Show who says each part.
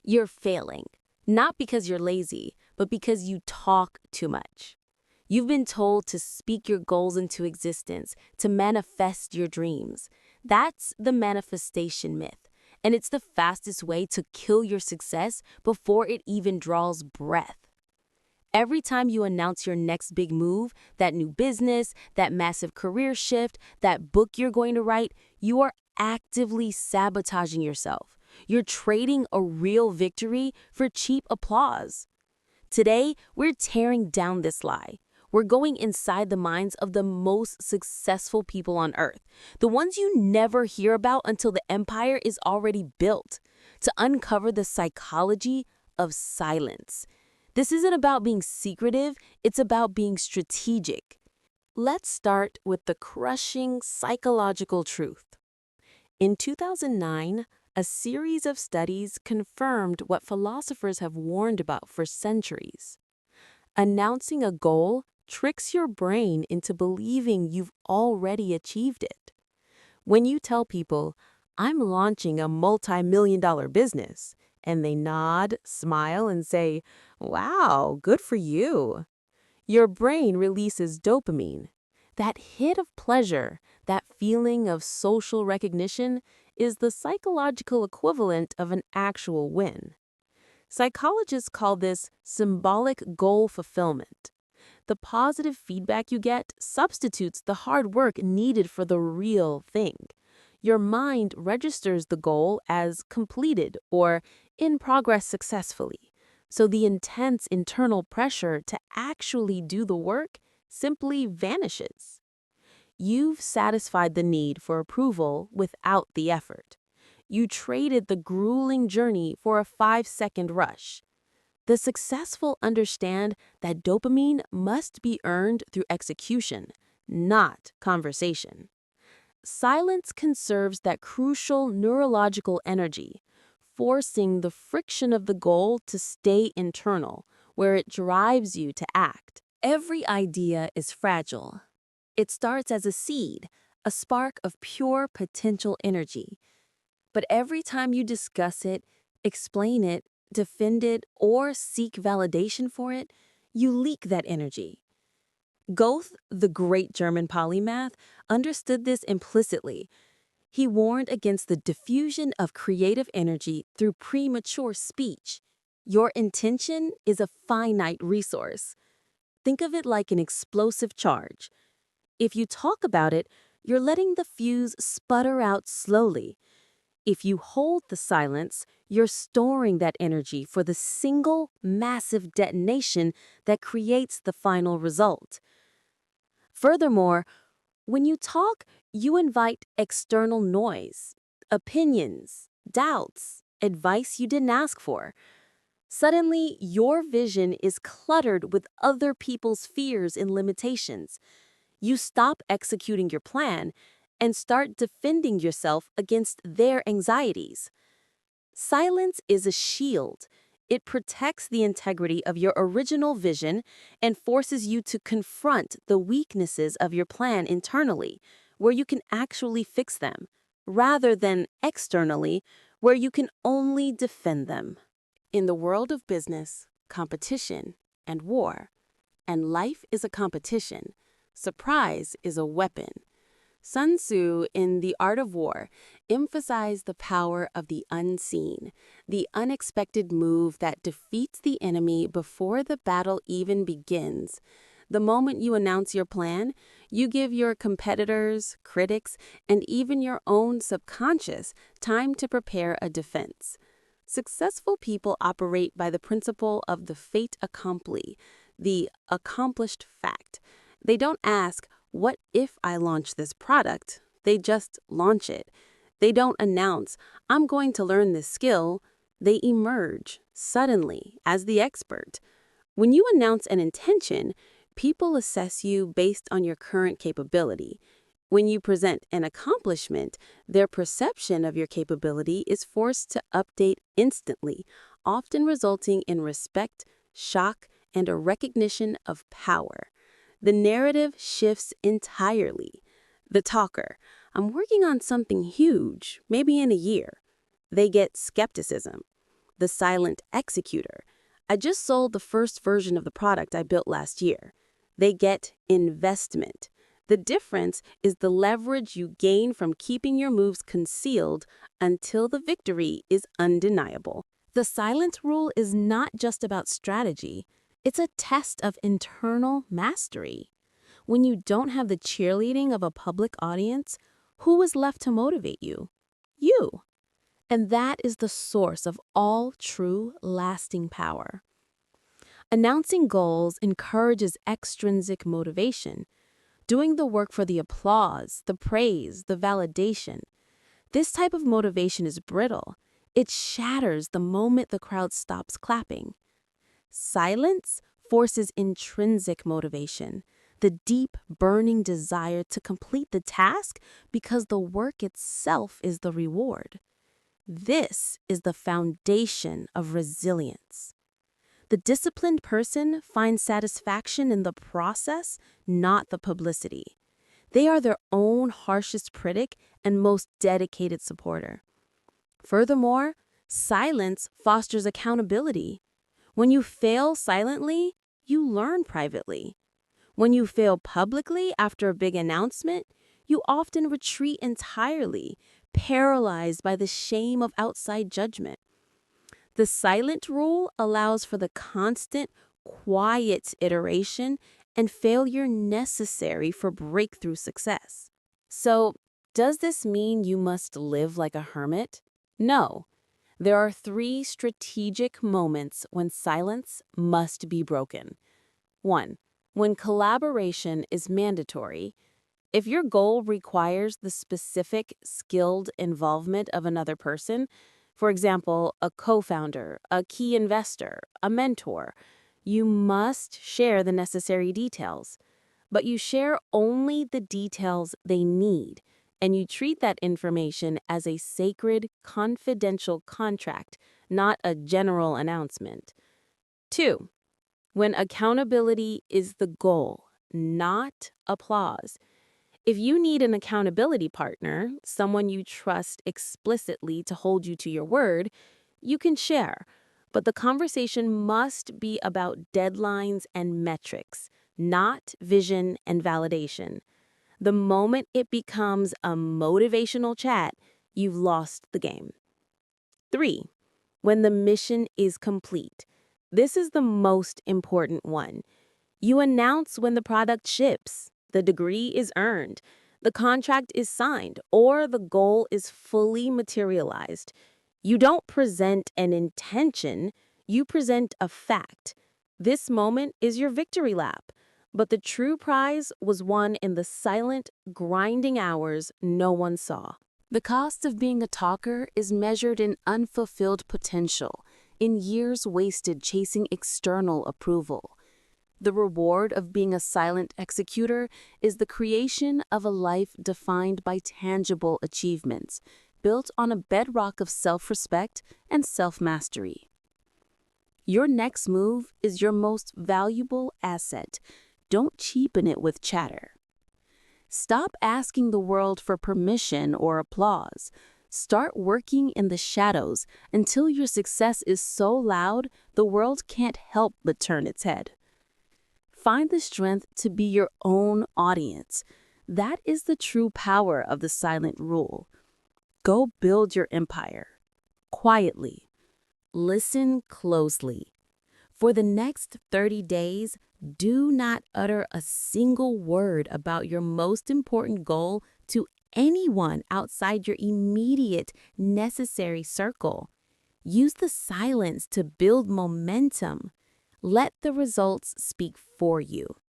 Speaker 1: You're failing, not because you're lazy, but because you talk too much. You've been told to speak your goals into existence, to manifest your dreams. That's the manifestation myth, and it's the fastest way to kill your success before it even draws breath. Every time you announce your next big move, that new business, that massive career shift, that book you're going to write, you are actively sabotaging yourself. You're trading a real victory for cheap applause. Today, we're tearing down this lie. We're going inside the minds of the most successful people on earth, the ones you never hear about until the empire is already built, to uncover the psychology of silence. This isn't about being secretive, it's about being strategic. Let's start with the crushing psychological truth. In 2009, a series of studies confirmed what philosophers have warned about for centuries. Announcing a goal tricks your brain into believing you've already achieved it. When you tell people, "I'm launching a multi-million-dollar business," and they nod, smile, and say, "Wow, good for you," your brain releases dopamine. That hit of pleasure, that feeling of social recognition, is the psychological equivalent of an actual win. Psychologists call this symbolic goal fulfillment. The positive feedback you get substitutes the hard work needed for the real thing. Your mind registers the goal as completed or in progress successfully, so the intense internal pressure to actually do the work simply vanishes. You've satisfied the need for approval without the effort. You traded the grueling journey for a 5-second rush. The successful understand that dopamine must be earned through execution, not conversation. Silence conserves that crucial neurological energy, forcing the friction of the goal to stay internal, where it drives you to act. Every idea is fragile. It starts as a seed, a spark of pure potential energy. But every time you discuss it, explain it, defend it, or seek validation for it, you leak that energy. Goethe, the great German polymath, understood this implicitly. He warned against the diffusion of creative energy through premature speech. Your intention is a finite resource. Think of it like an explosive charge. If you talk about it, you're letting the fuse sputter out slowly. If you hold the silence, you're storing that energy for the single massive detonation that creates the final result. Furthermore, when you talk, you invite external noise, opinions, doubts, advice you didn't ask for. Suddenly, your vision is cluttered with other people's fears and limitations. You stop executing your plan and start defending yourself against their anxieties. Silence is a shield. It protects the integrity of your original vision and forces you to confront the weaknesses of your plan internally, where you can actually fix them, rather than externally, where you can only defend them. In the world of business, competition, and war, and life is a competition, surprise is a weapon. Sun Tzu, in The Art of War, emphasized the power of the unseen, the unexpected move that defeats the enemy before the battle even begins. The moment you announce your plan, you give your competitors, critics, and even your own subconscious time to prepare a defense. Successful people operate by the principle of the fait accompli, the accomplished fact. They don't ask, "What if I launch this product?" They just launch it. They don't announce, "I'm going to learn this skill." They emerge, suddenly, as the expert. When you announce an intention, people assess you based on your current capability. When you present an accomplishment, their perception of your capability is forced to update instantly, often resulting in respect, shock, and a recognition of power. The narrative shifts entirely. The talker, "I'm working on something huge, maybe in a year." They get skepticism. the silent executor. I just sold the first version of the product I built last year. They get investment. The difference is the leverage you gain from keeping your moves concealed until the victory is undeniable. The silent rule is not just about strategy. It's a test of internal mastery. When you don't have the cheerleading of a public audience, who is left to motivate you? You. And that is the source of all true, lasting power. Announcing goals encourages extrinsic motivation, doing the work for the applause, the praise, the validation. This type of motivation is brittle. It shatters the moment the crowd stops clapping. Silence forces intrinsic motivation, the deep, burning desire to complete the task because the work itself is the reward. This is the foundation of resilience. The disciplined person finds satisfaction in the process, not the publicity. They are their own harshest critic and most dedicated supporter. Furthermore, silence fosters accountability. When you fail silently, you learn privately. When you fail publicly after a big announcement, you often retreat entirely, paralyzed by the shame of outside judgment. The silent rule allows for the constant, quiet iteration and failure necessary for breakthrough success. So, does this mean you must live like a hermit? No. There are 3 strategic moments when silence must be broken. 1. When collaboration is mandatory. If your goal requires the specific, skilled involvement of another person, for example, a co-founder, a key investor, a mentor, you must share the necessary details. But you share only the details they need, and you treat that information as a sacred, confidential contract, not a general announcement. 2. When accountability is the goal, not applause. If you need an accountability partner, someone you trust explicitly to hold you to your word, you can share. But the conversation must be about deadlines and metrics, not vision and validation. The moment it becomes a motivational chat, you've lost the game. 3. When the mission is complete. This is the most important one. You announce when the product ships, the degree is earned, the contract is signed, or the goal is fully materialized. You don't present an intention, you present a fact. This moment is your victory lap, but the true prize was won in the silent, grinding hours no one saw. The cost of being a talker is measured in unfulfilled potential, in years wasted chasing external approval. The reward of being a silent executor is the creation of a life defined by tangible achievements, built on a bedrock of self-respect and self-mastery. Your next move is your most valuable asset. Don't cheapen it with chatter. Stop asking the world for permission or applause. Start working in the shadows until your success is so loud the world can't help but turn its head. Find the strength to be your own audience. That is the true power of the silent rule. Go build your empire. Quietly. Listen closely. For the next 30 days, do not utter a single word about your most important goal to anyone outside your immediate, necessary circle. Use the silence to build momentum. Let the results speak for you.